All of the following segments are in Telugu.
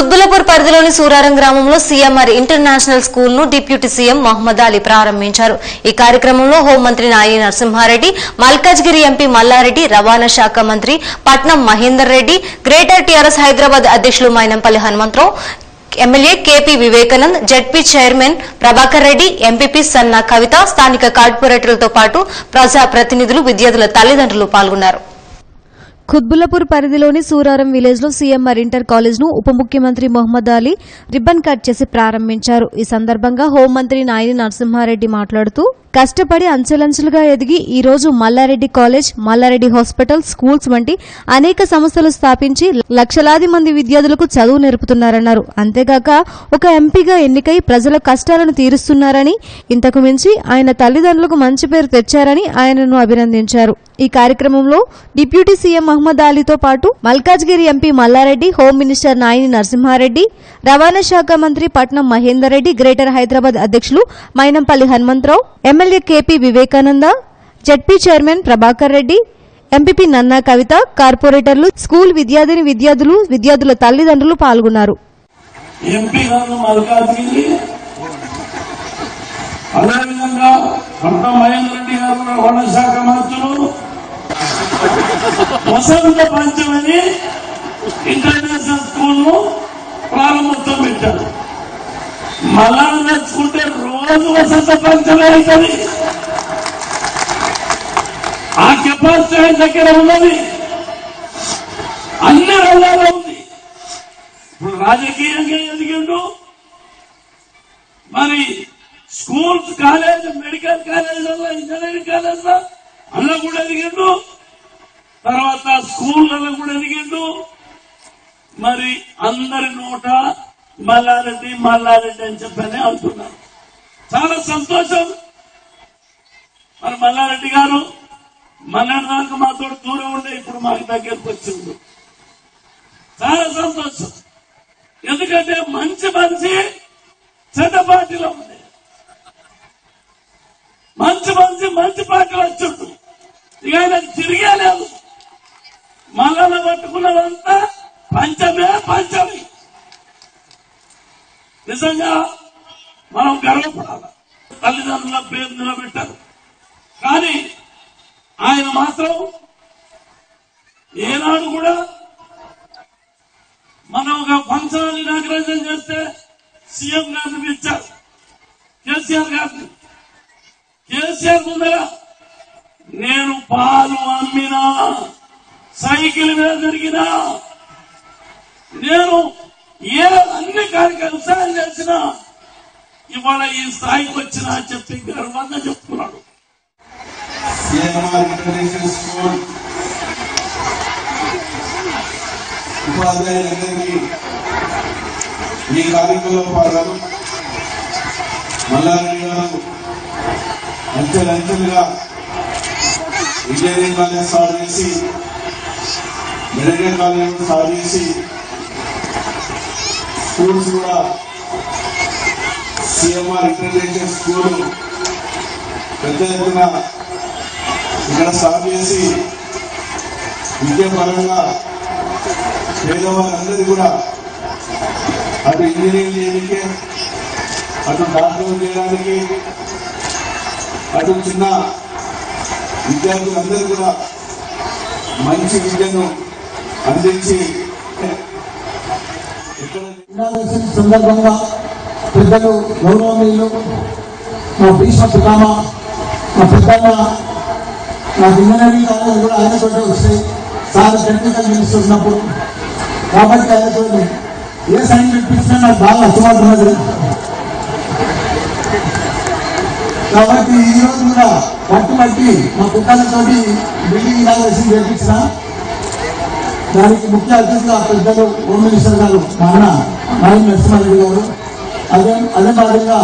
కుత్బుల్లాపూర్ పరిధిలోని సూరారం గ్రామంలో సీఎంఆర్ ఇంటర్నేషనల్ స్కూల్ ను డిప్యూటీ సీఎం మహమ్మద్ అలీ ప్రారంభించారు. ఈ కార్యక్రమంలో హోంమంత్రి నాయని నరసింహారెడ్డి, మల్కాజ్గిరి ఎంపీ మల్లారెడ్డి, రవాణా శాఖ మంత్రి పట్నం మహేందర్ రెడ్డి, గ్రేటర్ టీఆర్ఎస్ హైదరాబాద్ అధ్యక్షులు Mynampally Hanumantharao, MLA KP Vivekanand, ZP chairman Prabhakar Reddy, MPP Sanna Kavitha, స్థానిక కార్పొరేటర్లతో పాటు ప్రజా ప్రతినిధులు, విద్యార్థుల తల్లిదండ్రులు పాల్గొన్నారు. కుత్బుల్లాపూర్ పరిధిలోని సూరారం విలేజ్ లో సీఎంఆర్ ఇంటర్ కాలేజ్ ను ఉప ముఖ్యమంత్రి మహమ్మద్ అలీ రిబ్బన్ కట్ చేసి ప్రారంభించారు. ఈ సందర్భంగా హోంమంత్రి నాయని నరసింహారెడ్డి మాట్లాడుతూ కష్టపడి అంచెలంచెలుగా ఎదిగి ఈ రోజు Malla Reddy college, Malla Reddy hospital, schools వంటి అనేక సంస్థలు స్థాపించి లక్షలాది మంది విద్యార్థులకు చదువు నేర్పుతున్నారన్నారు. అంతేగాక ఒక ఎంపీగా ఎన్నికై ప్రజల కష్టాలను తీరుస్తున్నారని, ఇంతకు మించి ఆయన తల్లిదండ్రులకు మంచి పేరు తెచ్చారని ఆయనను అభినందించారు. ఈ కార్యక్రమంలో డిప్యూటీ సీఎం మహమ్మద్ అలీతో పాటు Malkajgiri MP Mallareddy, home minister Nayani Narasimhareddy, రవాణా శాఖ మంత్రి పట్నం మహేందర్ రెడ్డి, గ్రేటర్ హైదరాబాద్ అధ్యక్షులు Mynampally Hanumantharao, MLA KP Vivekananda, ZP chairman Prabhakar Reddy, MPP Nanna Kavitha, కార్పొరేటర్లు, స్కూల్ విద్యార్థులు, విద్యార్థుల తల్లిదండ్రులు పాల్గొన్నారు. అదేవిధంగా పట్నం మహేందర్ రెడ్డి గారు రవాణా శాఖ మంత్రులు వసంత పంచమని ఇంటర్నేషనల్ స్కూల్ ను ప్రారంభోత్సవం పెట్టారు. మళ్ళా నేర్చుకుంటే రోజు వసంత పంచమే అవుతుంది. ఆ కెపాసిటీ ఆయన దగ్గర ఉన్నది, అన్ని రంగాల్లో ఉంది. ఇప్పుడు రాజకీయంగా ఎదిగిండు, మరి స్కూల్స్, కాలేజ్, మెడికల్ కాలేజీలలో, ఇంజనీరింగ్ కాలేజ్లో అలా కూడా ఎదిగిండు, తర్వాత స్కూళ్లలో కూడా ఎదిగిండు. మరి అందరి నోట మల్లారెడ్డి అని చెప్పని అంటున్నారు. చాలా సంతోషం. మరి మల్లారెడ్డి గారు మన్నాడు దాకా మాతో దూరం ఉండే ఇప్పుడు మాకు దగ్గరకు వచ్చిండు. చాలా సంతోషం. ఎందుకంటే మంచి చెడ్డ పార్టీలో ఉంది, మంచి పార్టీలు వచ్చిండు. ఇక ఆయన తిరిగే లేదు. మళ్ళా పట్టుకున్నదంతా పంచమే. నిజంగా మనం గర్వపడాలి. తల్లిదండ్రుల పేరు నిలబెట్టారు. కానీ ఆయన మాత్రం ఏనాడు కూడా మనం ఒక ఫంక్షన్ ఇనాగ్రేషన్ చేస్తే సీఎం గారిని పిలిచారు, కేసీఆర్ గారిని. కేసీఆర్ ముందర నేను పాలు అమ్మినా, సైకిల్ మీద తిరిగినా, నేను అన్ని కార్యక్రమాలు చేసినా ఇవాళ ఈ స్థాయికి వచ్చినా చెప్పి గర్వంగా చెప్తున్నాడు. ఉపాధ్యాయులందరికీ ఈ కార్యక్రమంలో పాల్గొని మల్లారెడ్డి గారు అంచెలంచెలుగా ఇంజనీరింగ్ కాలేజ్ స్టార్ట్ చేసి, మెడికల్ కాలేజ్ స్టార్ట్ చేసి, స్కూల్స్ కూడా సీఎంఆర్ ఇంటర్నేషనల్ స్కూల్ పెద్ద ఎత్తున ఇక్కడ స్టార్ట్ చేసి విద్యాపరంగా పేదవాళ్ళందరూ కూడా అటు ఇంజనీరింగ్ చేయడానికి, అటు డాక్టర్ చేయడానికి, అటు చిన్న విద్యార్థులందరూ కూడా మంచి విద్యను అందించి సందర్భంగా పెద్దలు, గౌరవనీయులు, మా భీష్మ పితామ, మా పెద్దన్న, నాకు ఇంజనీరింగ్ కాలేజ్ కూడా ఆయనతో వస్తాయి. సార్ టెక్నికల్ మినిస్టర్ ఉన్నప్పుడు కాబట్టి ఆయనతో ఏ సైన్ పెట్టించినా నాకు బాగా అర్థమవుతున్నది. కాబట్టి ఈ రోజు కూడా పట్టుబట్టి మా పిల్లలతో బిల్డింగ్ ఇనాగ్రేషన్ చేయించిన దానికి ముఖ్య అతిథిగా పెద్దలు హోమ్ మినిస్టర్ గారు మా అన్న నాయని నరసింహారెడ్డి గారు, అదే మాదిరిగా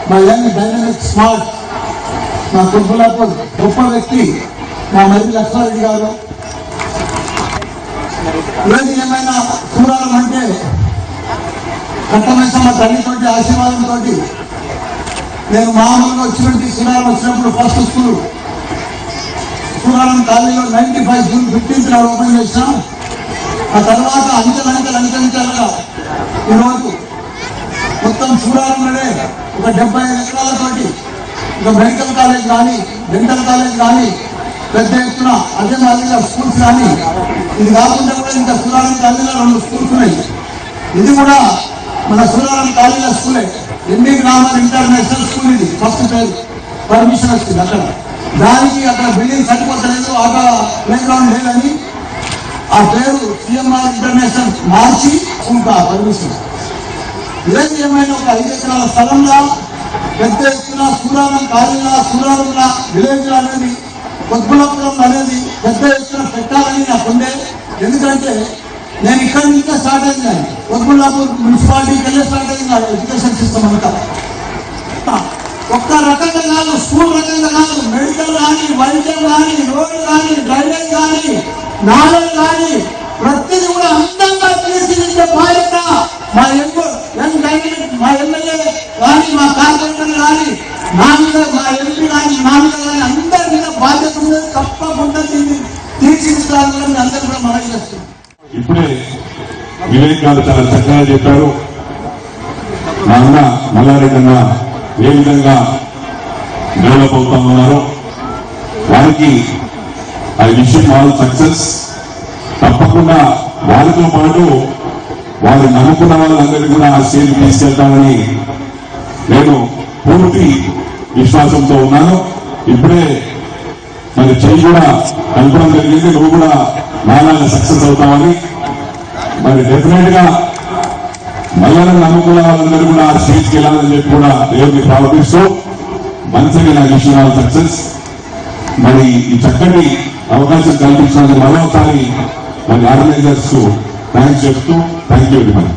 మా యంగ్ డైనమిక్ స్మార్ట్ మా కుత్బుల్లాపూర్ గొప్ప వ్యక్తి మా మర్రి లక్ష్మారెడ్డి గారు. ఏది ఏమైనా సూరారం అంటే కట్టమైసమ్మ తల్లితోటి ఆశీర్వాదంతో నేను మామూలుగా వచ్చినట్టు సూరారం వచ్చినప్పుడు ఫస్ట్ స్కూల్ సూరారం కాలనీలో 95 జూన్ 15 నాడు ఓపెన్ చేసినాం. ఆ తర్వాత అంచెలంచెలుగా ఈరోజు మొత్తం సూరారంలోనే ఒక 75 ఎకరాలతోటి ఒక మెడికల్ కాలేజ్ కానీ డెంటల్ కాలేజ్ కానీ పెద్ద ఎత్తున అదే మాదిరిగా స్కూల్స్ కానీ ఇది కాకుండా కూడా ఇంకా సూరారం కాలేజీలో 2 స్కూల్స్ ఉన్నాయి. ఇది కూడా మన సూరారం కాలేజీల స్కూలే. ఎండి గ్రామర్ ఇంటర్నేషనల్ స్కూల్ ఇది ఫస్ట్ పేరు పర్మిషన్ వచ్చింది అక్కడ. దానికి అక్కడ బిల్డింగ్ సరిపోతలేదు, అక్కడ ప్లే గ్రౌండ్ లేదని ఆ పేరు సిఎంఆర్ ఇంటర్నేషనల్ మార్చి స్కూల్ పర్మిషన్. ఏది ఏమైనా ఒక 5 ఎకరాల స్థలంలో పెద్ద ఎత్తున సూరారం కాలేజీల సూరారంల విలేజ్ అనేది కొద్బులాపురం అనేది పెద్ద ఎత్తున పెట్టాలని నాకుండే. ఎందుకంటే నేను ఇక్కడి నుంచే స్టార్ట్ అయింది, కొద్బులాపూర్ మున్సిపాలిటీకి వెళ్ళే స్టార్ట్ అయింది ఎడ్యుకేషన్ సిస్టమ్ అంతా. ఒక్క రకంగా కాదు, స్కూల్ రకంగా కాదు, మెడికల్ కానీ వైద్యం కానీ రోడ్డు కానీ డ్రైనేజ్ కానీ నాలెడ్జ్ కానీ ప్రతిదీ కూడా అందంగా తీర్చిదిద్దే బాధ్యత మా మా ఎమ్మెల్యే కానీ మా కార్పొరేటర్ కానీ నా మీద, మా ఎంపీ కానీ నా మీద కానీ అందరి మీద బాధ్యత ఉంది. తప్పకుండా తీర్చిదిద్దాలని అందరూ కూడా మనవి చేస్తున్నాం. ఇప్పుడే వివేక్ గారు చాలా చక్కగా చెప్పారు. మా అన్న మల్లారెడ్డి అన్న ఏ విధంగా డెవలప్ అవుతా ఉన్నారో వారికి I wish him all success. తప్పకుండా వారితో పాటు వారు నమ్ముకున్న వాళ్ళందరినీ కూడా ఆ స్టేజ్ తీసుకెళ్తామని నేను పూర్తి విశ్వాసంతో ఉన్నాను. ఇప్పుడే మరి చెయ్యి కూడా కలపడం జరిగింది. నువ్వు కూడా నాలాగా సక్సెస్ అవుతామని. మరి డెఫినెట్ గా మళ్ళీ నమ్ముకున్న వాళ్ళందరూ కూడా ఆ స్టేజ్కి వెళ్ళాలని చెప్పి కూడా దేవుడిని ప్రార్థిస్తూ మంచిగా నాకు విషయం సక్సెస్. మరి ఈ చక్కటి అవకాశం కల్పించినందుకు మరోసారి మరి ఆర్గనైజర్స్ థ్యాంక్స్ చెప్తూ థ్యాంక్ యూ వెరీ మచ్.